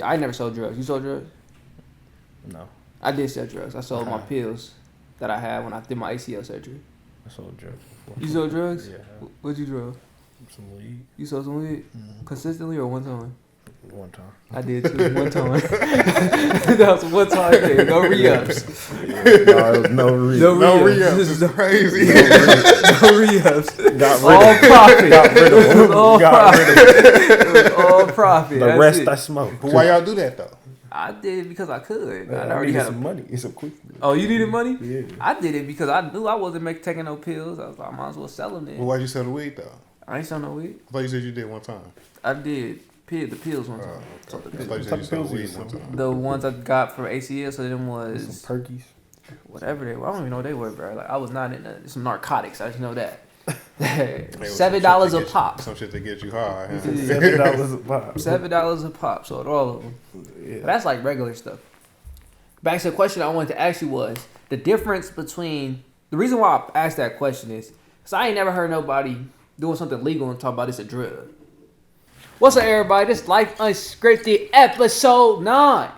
I never sold drugs. You sold drugs? No. I did sell drugs. I sold my pills that I had when I did my ACL surgery. I sold drugs before. You sold drugs? Yeah. What'd you drug? Some weed. You sold some weed? Mm-hmm. Consistently or one time? One time. I did too. One time. That was one time thing. No re-ups. No re-ups. No re-ups. This is crazy. No re-ups. Got rid All of profit. Got rid of It was all Got profit. rid of It was all profit. The That's rest it. I smoked. But why y'all do that though? I did it because I could. I I already needed had some money. It's a quick. Oh, you needed money? Yeah. I did it because I knew I wasn't taking no pills. I was like, I might as well sell them then. Well, why'd you sell the weed though? I ain't sell no weed. I thought you said you did one time. I did the pills one time. Sold the I pills. thought you said you sold weed one time. The ones I got for ACL, so them Some was perkies. whatever they were. I don't even know what they were, bro. Like I was not in some narcotics. I just know that. It was $7 some a shit to pop. Some shit to get you high. Huh? $7 a pop. $7 a pop. Sold all of them. Yeah. But that's like regular stuff. Back to the question I wanted to ask you was the difference between the reason why I asked that question is because I ain't never heard nobody doing something legal and talk about it's a drug. What's up, everybody? This Life Unscripted episode 9.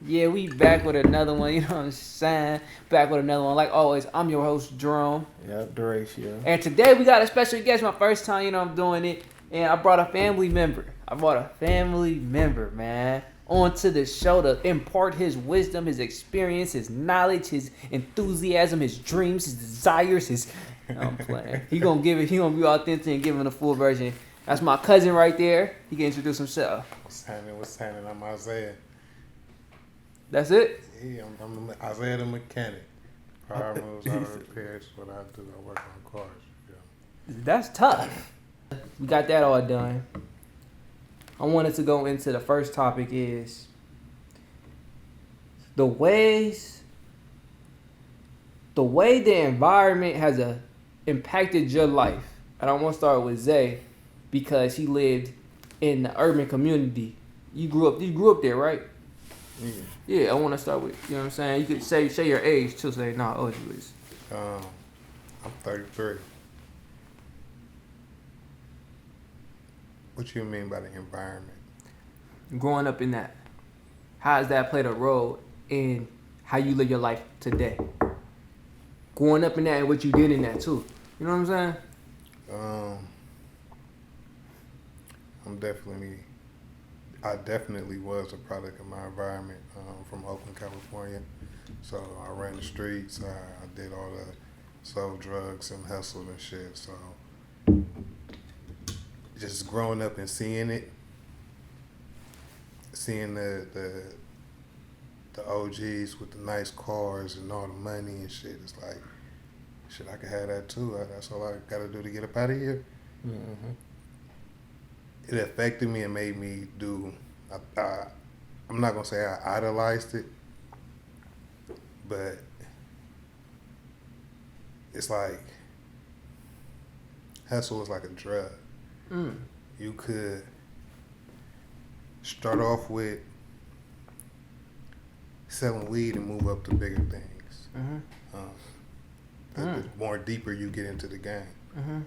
Yeah, we back with another one. You know what I'm saying? Back with another one. Like always, I'm your host Jerome, Yeah, Duratio. and today we got a special guest. My first time, I'm doing it, and I brought a family member. Man, onto the show to impart his wisdom, his experience, his knowledge, his enthusiasm, his dreams, his desires, his... I'm playing. He gonna be authentic and give him the full version. That's my cousin right there. He can introduce himself. What's happening? I'm Isaiah. That's it? Yeah, I'm Isaiah the mechanic. Power moves, auto repairs, what I do. I work on cars. Yeah. That's tough. We got that all done. I wanted to go into the first topic is the way the environment has impacted your life. And I want to start with Zay because he lived in the urban community. You grew up there, right? Yeah. Yeah, I want to start with, you know what I'm saying? You could say your age too, say nah, oh you is. I'm 33. What you mean by the environment? Growing up in that, how has that played a role in how you live your life today? Growing up in that and what you did in that too. You know what I'm saying? I definitely was a product of my environment. From Oakland, California. So I ran the streets. I did all the sold drugs and hustled and shit. So just growing up and seeing it, seeing the OGs with the nice cars and all the money and shit, it's like, shit, I could have that too. That's all I got to do to get up out of here. Mm-hmm. It affected me and made me do. I'm not gonna say I idolized it, but it's like hustle is like a drug. You could start off with selling weed and move up to bigger things. The more deeper you get into the game.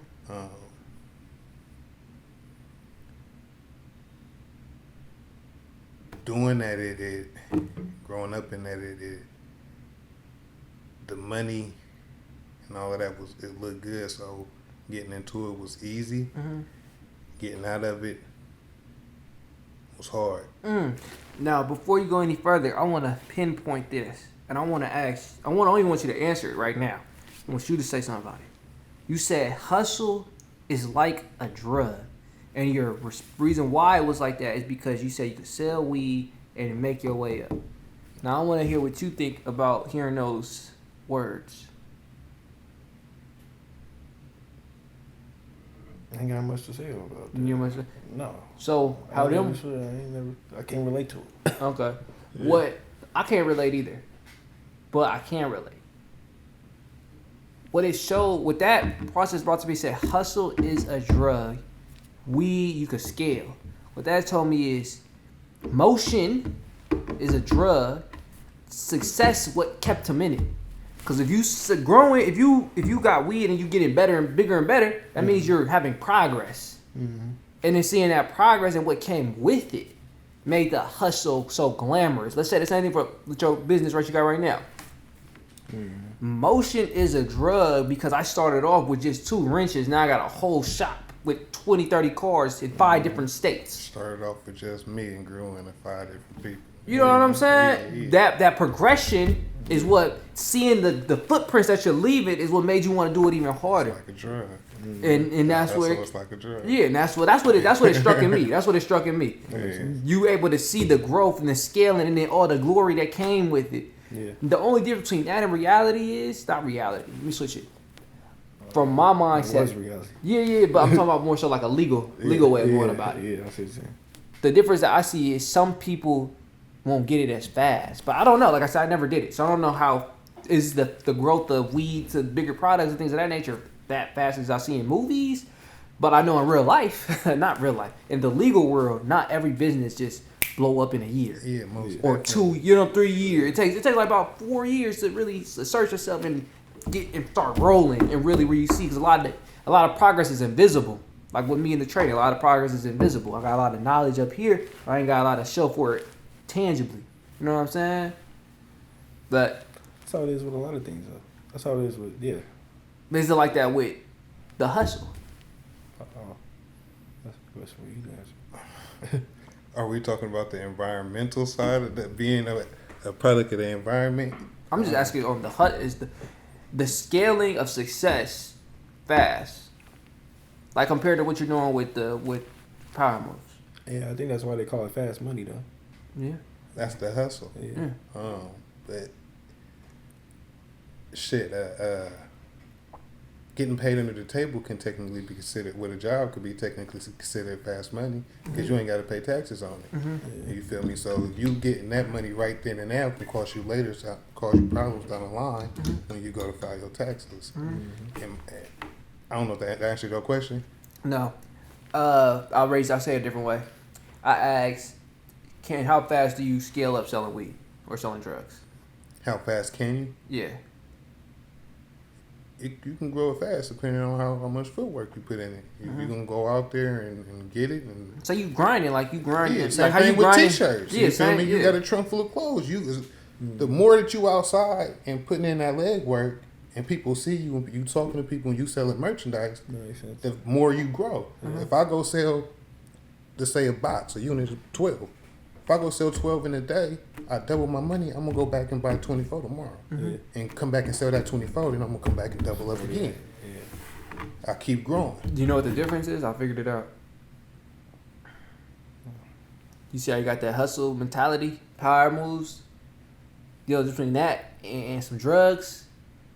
Doing that, it growing up in that, the money and all of that it looked good. So getting into it was easy. Getting out of it was hard. Now, before you go any further, I want to pinpoint this, and I want to ask. I don't even want you to answer it right now. I want you to say something about it. You said hustle is like a drug. And your reason why it was like that is because you said you could sell weed and make your way up. Now, I want to hear what you think about hearing those words. I ain't got much to say about that. You know what I'm saying? No. So, how them... I can't relate to it. Okay. Yeah. What... I can't relate either. But I can relate. What it showed... What that process brought to me said, hustle is a drug. Weed, you could scale. What that told me is motion is a drug. Success is what kept him in it. Because if you got weed and you getting better and bigger and better, that means you're having progress. And then seeing that progress and what came with it made the hustle so glamorous. Let's say the same thing for your business you got right now. Motion is a drug because I started off with just 2 wrenches. Now I got a whole shop with 20, 30 cars in 5 different states. Started off with just me and grew into 5 different people. You know what I'm saying? Yeah. That progression is what, seeing the footprints that you're leaving is what made you want to do it even harder. It's like a drug. And that's where It's like a drug. yeah, and that's what it struck in me. That's what it struck in me. Yeah. You able to see the growth and the scaling and then all the glory that came with it. Yeah. The only difference between that and reality is not reality. Let me switch it. From my It was mindset, reality. yeah, but I'm talking about more so like a legal way of going about it. Yeah, I see what you're saying. The difference that I see is some people won't get it as fast. But I don't know. Like I said, I never did it. So I don't know how is the growth of weed to bigger products and things of that nature that fast as I see in movies. But I know in real life, not real life, in the legal world, not every business just blow up in a year. Yeah, most Or definitely. 2, 3 years. It takes like about 4 years to really assert yourself and get and start rolling and really where you see, because a lot of progress is invisible. Like with me in the trading, a lot of progress is invisible. I got a lot of knowledge up here. I ain't got a lot of show for it tangibly. You know what I'm saying? But That's how it is with a lot of things, though. That's how it is with, yeah. is it like that with the hustle? Uh-oh. That's what you guys. Are we talking about the environmental side of that, being a product of the environment? I'm just asking on the hut is the scaling of success fast, like compared to what you're doing with power moves. Yeah, I think that's why they call it fast money, though. Yeah. That's the hustle. Yeah. But shit, getting paid under the table can technically be considered, with a job could be technically considered fast money because you ain't got to pay taxes on it. Mm-hmm. You feel me? So you getting that money right then and now can cost you later, cause you problems down the line when you go to file your taxes. And I don't know if that answered your question. No. I'll say it a different way. I asked, how fast do you scale up selling weed or selling drugs? How fast can you? Yeah. You can grow it fast depending on how much footwork you put in it. You're going to go out there and get it. And So you grinding like you grinding. yeah, like same how thing you with grinding. t-shirts. Yeah, You feel same. me? You Yeah. got a trunk full of clothes. The more that you outside and putting in that leg work and people see you and you talking to people and you selling merchandise, That makes sense. the more you grow. If I go sell, let's say a box, a unit of 12. If I go sell 12 in a day, I double my money. I'm going to go back and buy 24 tomorrow. Yeah. And come back and sell that 24, then I'm going to come back and double up again. Yeah. I keep growing. Do you know what the difference is? I figured it out. You see how you got that hustle mentality, power moves? You know, between that and some drugs,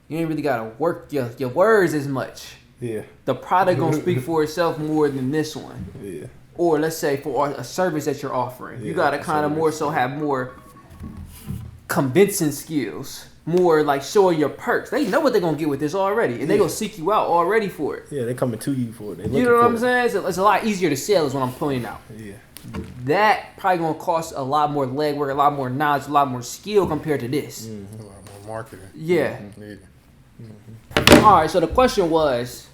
you ain't really gotta work your words as much. Yeah. The product gonna speak for itself more than this one. Yeah. Or let's say for a service that you're offering, you Yeah, gotta kind of service. more so have more convincing skills, more like showing your perks. They know what they're gonna get with this already, and they gonna seek you out already for it. Yeah, they coming to you for it. They You looking know what for I'm it. saying? It's a lot easier to sell, is what I'm pointing out. Yeah. That probably gonna cost a lot more legwork, a lot more knowledge, a lot more skill compared to this. A lot more marketing. Yeah. Yeah. All right. So the question was,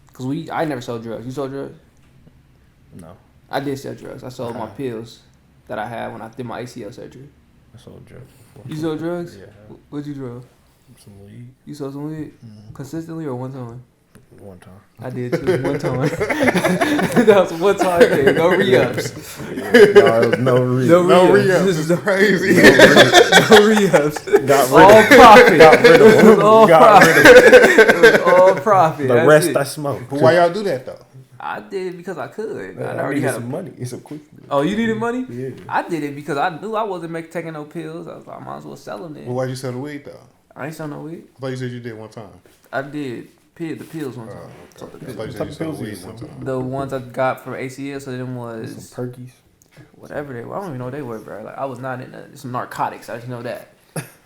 because I never sold drugs. You sold drugs? No. I did sell drugs. I sold my pills that I had when I did my ACL surgery. I sold drugs before. You sold drugs? Yeah. What'd you drug? Some weed. You sold some weed? Consistently or one time? One time. I did too. One time. That was one time thing. No re-ups. Yeah. No, it was no reason. No No re-ups. re-ups. This This is is crazy. no re-ups. Got All rid of profit. Got rid of It was all Got profit. rid of It was all profit. the That's rest it. I smoked. But why y'all do that though? I did it because I could. I I already needed had some a. money. It's a quick. Oh, you needed money? Yeah. I did it because I knew I wasn't taking no pills. I was like, I might as well sell them Well, then. why'd you sell the weed though? I ain't sell no weed. I thought you said you did one time. I did the pills one time. Okay. Sold the I pills. thought you said What you type sold of weed pills one you time. The ones I got from ACL, so them Some was perkies. whatever they were. I don't even know what they were, bro. Like I was not in some narcotics. I just know that.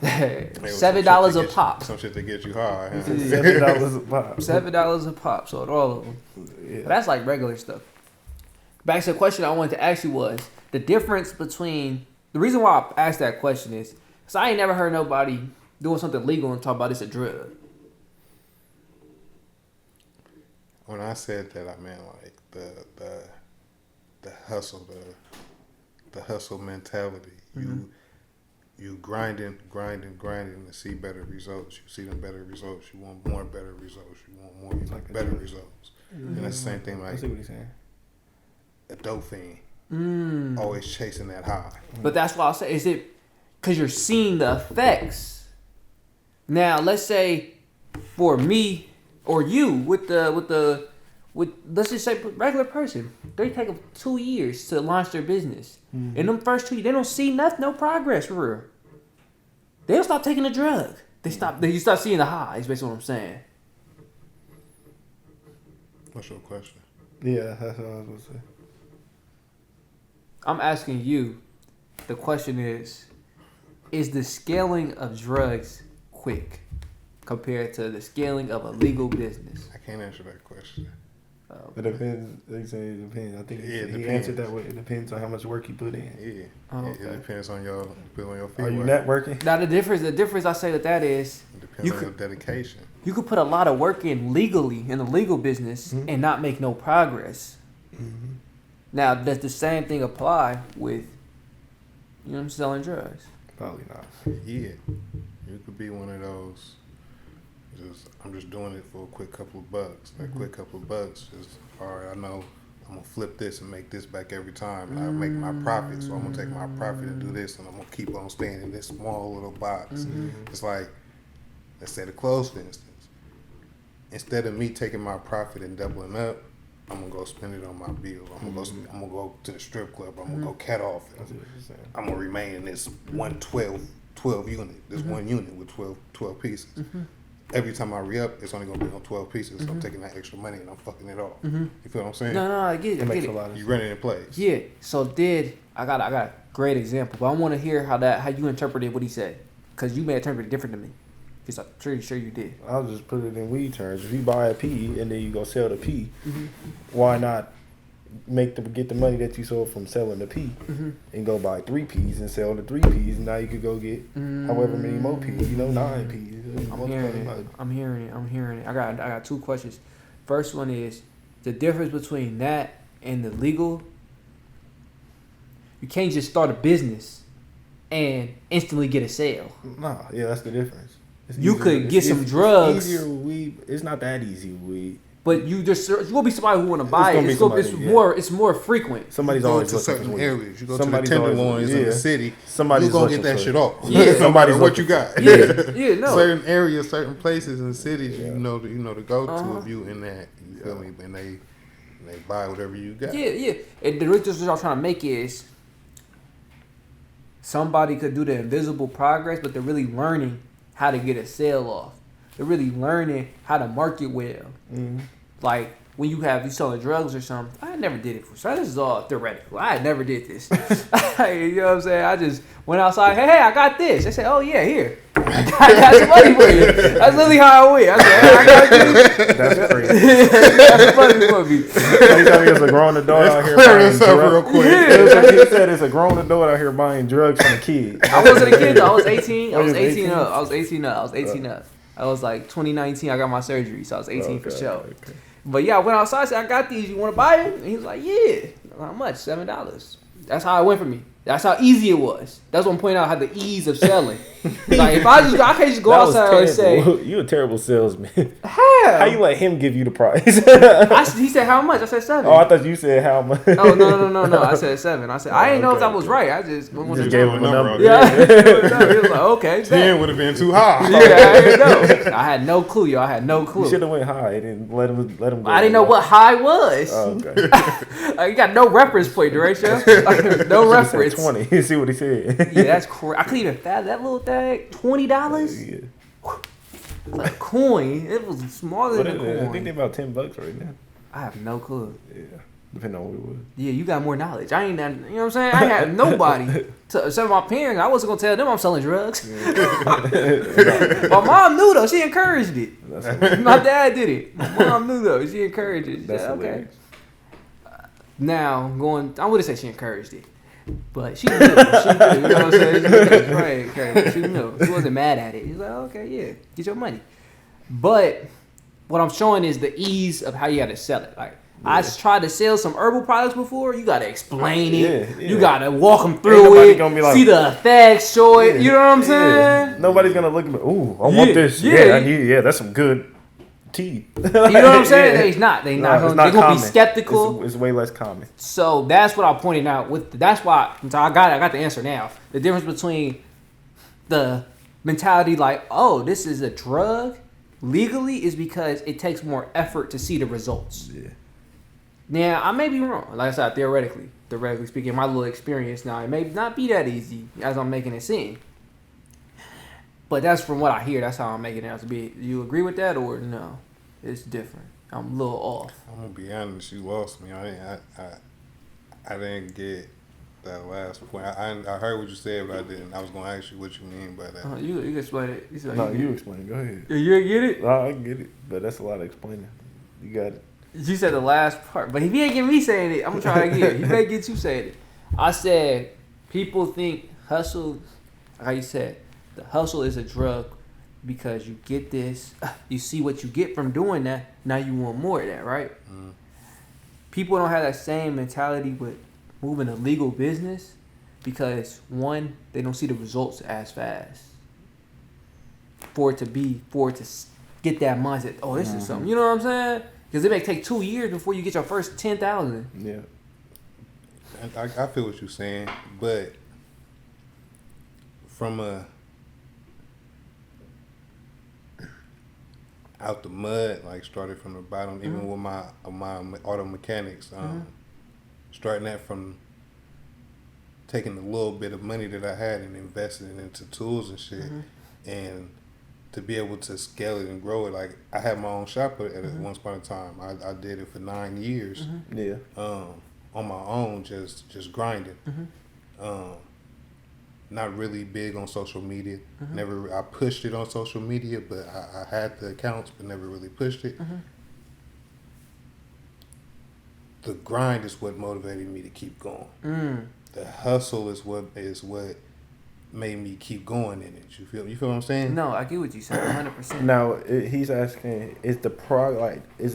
It was $7 some a shit to get pop. You, some shit to get you high. Huh? $7 a pop. $7 a pop. Sold all of them. Yeah. But that's like regular stuff. Back to the question I wanted to ask you was the difference between the reason why I asked that question is because I ain't never heard nobody doing something legal and talk about it's a drug. When I said that, I meant like the hustle, the hustle mentality. You grinding to see better results. You see them better results. You want more better results. You want more better results. And that's the same thing I like see what he's saying. a dope fiend. Always chasing that high. But that's why I say, is it because you're seeing the effects? Now, let's say for me or you with let's just say regular person, they take 2 years to launch their business. In them first 2 years, they don't see nothing, no progress for real. They don't stop taking the drug. You stop seeing the high. Is basically what I'm saying. What's your question? Yeah, that's what I was gonna say. I'm asking you. The question is the scaling of drugs quick compared to the scaling of a legal business? I can't answer that question. It depends. They say it depends. I think it he depends. answered that way. It depends on how much work you put in. Yeah. Oh, okay. It depends on your feet. Are you networking? Now the difference I say with that is It depends on your dedication. you could put a lot of work in legally in the legal business and not make no progress. Now does the same thing apply with selling drugs? Probably not. Yeah. You could be one of those. I'm just doing it for a quick couple of bucks. That quick couple of bucks is all right. I know I'm gonna flip this and make this back every time. I make my profit, so I'm gonna take my profit and do this, and I'm gonna keep on staying in this small little box. It's like, let's say the clothes, for instance. Instead of me taking my profit and doubling up, I'm gonna go spend it on my bills. I'm gonna go to the strip club. I'm gonna go cat off. I'm gonna remain in this 12 unit. This one unit with 12 pieces. Every time I re-up, it's only going to be on 12 pieces. So I'm taking that extra money and I'm fucking it off. You feel what I'm saying? No, I get it. It makes a lot of You sense. run it in place. Yeah. So I got a great example, but I want to hear how you interpreted what he said, because you may interpret it different than me. Because I'm pretty sure you did. I'll just put it in weed terms. If you buy a P and then you go sell the P, why not get the money that you sold from selling the P and go buy 3 Ps and sell the 3 Ps, and now you could go get however many more Ps, 9 Ps. I'm hearing it. I got 2 questions. First one is the difference between that and the legal. You can't just start a business and instantly get a sale. Nah, yeah, that's the difference. You could get some drugs. It's easier with weed. It's not that easy with weed. But you will be somebody who want to buy it. It's more frequent. Somebody's You go always to looking certain for areas. You go Somebody's to the always tenderloins looking, in the yeah. city. Somebody's you gonna looking get that for shit it. off. Yeah. No matter what you got. Yeah, no. Certain areas, certain places and cities, you know to go to if you in that. You feel me? And they buy whatever you got. Yeah. And the real difference I'm trying to make is somebody could do the invisible progress, but they're really learning how to get a sale off. They're really learning how to market well. Like when you selling drugs or something. I never did it so this is all theoretical. I never did this. You know what I'm saying? I just went outside. Hey, I got this. They said, oh yeah, here. I got some money for you. That's literally how I went. I said, hey, I got this. That's crazy. That's funny for me. He told me it's a grown adult out here Clear buying this up real drugs. quick. He said it's a grown adult out here buying drugs from a kid. I wasn't a kid though. I was 18. I was you was 18 18? up. I was 18 up. I was like 2019. I got my surgery, so I was 18 for sure. Okay. But yeah, I went outside. I said, I got these. You want to buy them? And he was like, yeah. How much? $7. That's how it went for me. That's how easy it was. That's what I'm pointing out, how the ease of selling. Like if I can't just go That was outside and say, terrible. You a terrible salesman. how? How you let him give you the price? He said how much? I said 7. Oh, I thought you said how much. Oh no! I said 7. I said I didn't know if that was right. I just went with Just the gave number. him a number. Yeah, he was like, okay. 10 would have been too high. Yeah, I didn't know. I had no clue, y'all. I had no You clue. should have went high and let him go. I didn't know what high was. Oh, okay. You got no reference point, Duratio. No reference. 20. See what he said. Yeah, that's crazy. I couldn't even fathom that little thing. $20? Yeah. Like a coin. It was smaller What than is a it? I coin. think they're about $10 right now. I have no clue. Yeah, depending on what it was. Yeah, you got more knowledge. I ain't that, you know what I'm saying? I had nobody. Except my parents, I wasn't going to tell them I'm selling drugs. My mom knew, though. She encouraged it. My dad did it. My mom knew, though. She encouraged it. She That's said, okay. hilarious. Now, I wouldn't say she encouraged it. But she knew. You know what I'm saying? She knew. She wasn't mad at it. She's like, okay, yeah, get your money. But what I'm showing is the ease of how you got to sell it. Like, I tried to sell some herbal products before. You gotta explain it. Yeah. You gotta walk them Ain't through nobody it. gonna be like, see the effects, show it. You know what I'm Yeah. saying? Nobody's gonna look at me. Ooh, I Yeah, want this. yeah. Yeah, I need. Yeah, that's some good tea. You know what I'm saying? Yeah. They not. They No, not. it's Gonna, they gonna be common. skeptical. It's way less common. So that's what I'm pointing out. That's why. So I got the answer now. The difference between the mentality like, oh, this is a drug legally is because it takes more effort to see the results. Yeah. Now, I may be wrong. Like I said, theoretically speaking, my little experience now, it may not be that easy as I'm making it seem. But that's from what I hear. That's how I'm making it out to be. Do you agree with that or no? It's different. I'm a little off. I'm gonna be honest. You lost me. I didn't get that last point. I heard what you said, but I didn't. I was gonna ask you what you mean by that. You can explain it. You explain. Go ahead. You get it? No, I get it, but that's a lot of explaining. You got it. You said the last part, but if he ain't get me saying it, I'm gonna try again. He may get you saying it. I said people think hustle, like you said, the hustle is a drug because you get this, you see what you get from doing that. Now you want more of that, right? Mm. People don't have that same mentality with moving a legal business because one, they don't see the results as fast. For it to get that mindset. Oh, this is something. You know what I'm saying? Because it may take 2 years before you get your first 10,000. Yeah. I feel what you're saying, but from out the mud, like started from the bottom, even with my auto mechanics, starting that from taking a little bit of money that I had and investing it into tools and shit, and to be able to scale it and grow it. Like I had my own shop at once upon a time. I did it for 9 years. Yeah. On my own, just grinding. Not really big on social media. I pushed it on social media, but I had the accounts, but never really pushed it. The grind is what motivated me to keep going. The hustle is what made me keep going in it. You feel what I'm saying? No, I get what you're saying, 100%. Now he's asking, is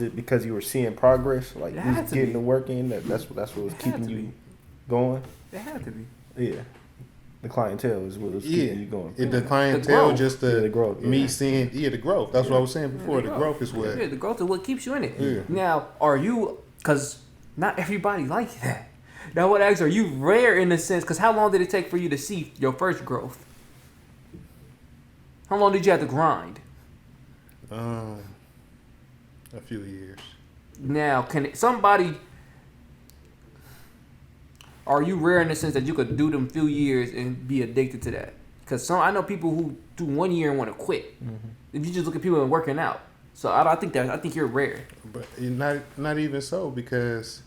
it because you were seeing progress, like It you had was to getting be. the work in that's what was It had keeping to you be. going? It had to be. Yeah. The clientele is what was keeping you going. The clientele, growth. just the growth. me Yeah. seeing the growth. That's what I was saying before. The growth is what. Yeah, the growth is what keeps you in it. Yeah. Now, are you, because not everybody like that. Now, what ask, are you rare in the sense, because how long did it take for you to see your first growth? How long did you have to grind? A few years. Now, are you rare in the sense that you could do them few years and be addicted to that? Because I know people who do 1 year and want to quit. If you just look at people working out, so I think you're rare. But not even so, because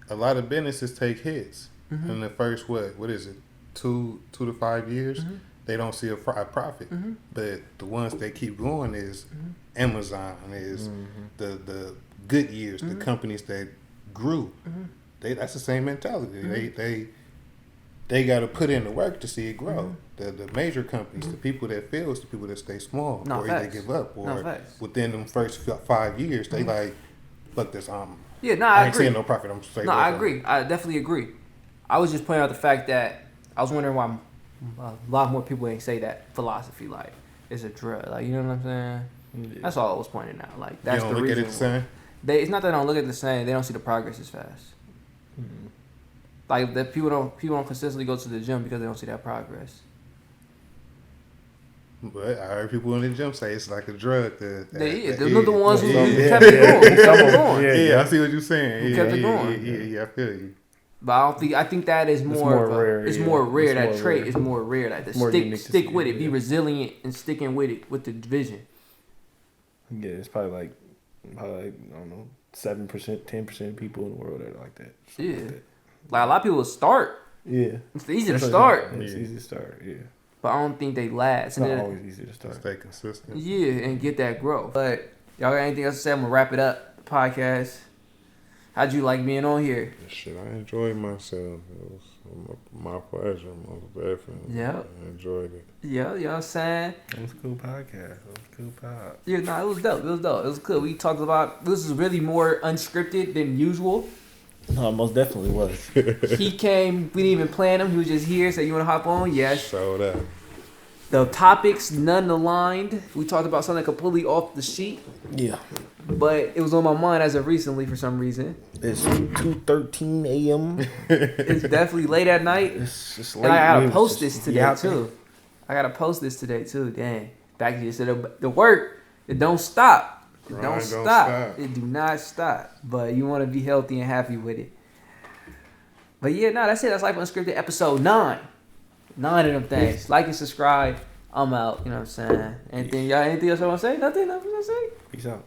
a lot of businesses take hits in the first what is it, 2 to 5 years. They don't see a profit, but the ones that keep going is Amazon, is the good years, the companies that grew. That's the same mentality. They got to put in the work to see it grow. The major companies, the people that fail, is the people that stay small or either give up, or within them first 5 years they like, fuck this. Yeah, no, I I ain't agree. seeing no profit. I'm straight. No, I agree. I definitely agree. I was just pointing out the fact that I was wondering why a lot more people ain't say that philosophy, like it's a drug, like, you know what I'm saying? Yeah. That's all I was pointing out. Like that's you don't the look reason. at it the same. It's not that they don't look at it the same. They don't see the progress as fast. Like that people don't consistently go to the gym because they don't see that progress. But I heard people in the gym say it's like a drug. They're the ones who yeah. kept it going. Kept it going. Yeah, I see what you're saying. Who kept it going. Yeah, I feel you. But I think that is more rare. It's Yeah. more rare. It's That more trait rare. is more rare. Like More the unique to stick see, with it, yeah. be resilient and sticking with it with the vision. Yeah, it's probably like I don't know, 7%, 10% of people in the world that are like that. Yeah. Like that. Like a lot of people start. Yeah. It's easy to start, It's easy to start. Yeah. but I don't think they last. It's And not then, always easy to start. Stay consistent. yeah, and get that growth. But y'all got anything else to say? I'm gonna wrap it up. The podcast. How'd you like being on here? Shit, I enjoyed myself. It was my pleasure, most definitely. Yeah. I enjoyed it. Yeah, you know what I'm saying? It was a cool podcast. It was a cool pod. Yeah, nah, it was dope. It was dope. It was cool. We talked about this is really more unscripted than usual. No, it most definitely was. He came, we didn't even plan him. He was just here. Said, "You want to hop on?" Yes. Showed up. The topics, none aligned. We talked about something completely off the sheet, Yeah. but it was on my mind as of recently for some reason. It's 2:13 a.m. It's definitely late at night. It's just late. And I gotta We post was this just today yapping. too. I gotta post this today too. Dang. Back to you said the work, it don't stop. It Grind don't don't stop. stop. It do not stop. But you want to be healthy and happy with it. But yeah, no, that's it. That's Life Unscripted episode 9. 9 of them things. Like and subscribe. I'm out. You know what I'm saying? Anything else I want to say? Nothing else I want to say? Peace out.